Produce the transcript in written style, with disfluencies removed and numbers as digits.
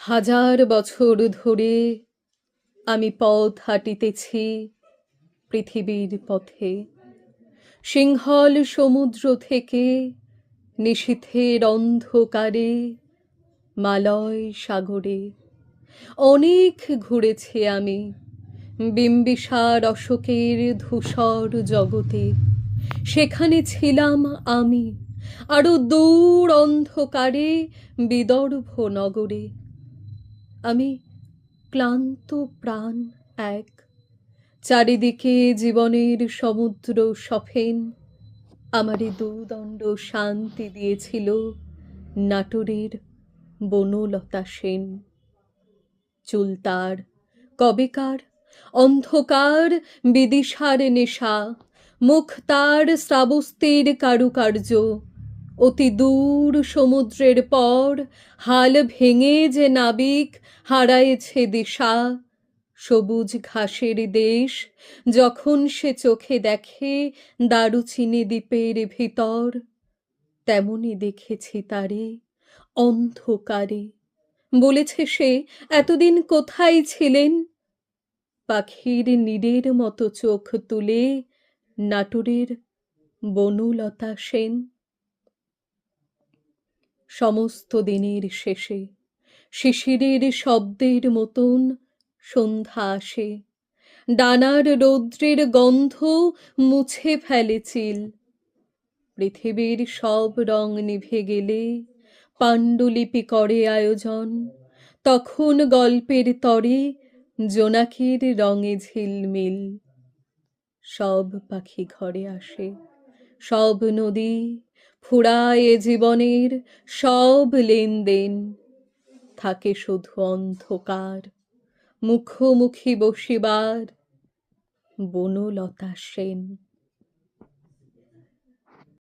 হাজার বছর ধরে আমি পথ হাঁটিতেছি পৃথিবীর পথে, সিংহল সমুদ্র থেকে নিশীথের অন্ধকারে মালয় সাগরে। অনেক ঘুরেছি আমি বিম্বিসার অশোকের ধূসর জগতে। সেখানে ছিলাম আমি আরো দূর অন্ধকারে বিদর্ভ নগরে। আমি ক্লান্ত প্রাণ এক, চারিদিকে জীবনের সমুদ্র সফেন। আমারে দুদণ্ড শান্তি দিয়েছিল নাটোরের বনলতা সেন। চুল তার কবেকার অন্ধকার বিদিশার নেশা, মুখ তার শ্রাবস্তির কারুকার্য। অতি দূর সমুদ্রের পর হাল ভেঙে যে নাবিক হারায়েছে দিশা, সবুজ ঘাসের দেশ যখন সে চোখে দেখে দারুচিনি দ্বীপের ভিতর, তেমনি দেখেছি তারে অন্ধকারে। বলেছে সে, এতদিন কোথায় ছিলেন? পাখির নীড়ের মতো চোখ তুলে নাটোরের বনলতা সেন। সমস্ত দিনের শেষে শিশিরের শব্দের মতন সন্ধ্যা আসে। ডানার রৌদ্রের গন্ধ মুছে ফেলে চিল। পৃথিবীর সব রং নিভে গেলে পাণ্ডুলিপি করে আয়োজন, তখন গল্পের তরে জোনাকির রঙে ঝিলমিল। সব পাখি ঘরে আসে, সব নদী ফুরায় জীবনের সব লেনদেন। থাকে শুধু অন্ধকার, মুখোমুখি বসিবার বনলতা সেন।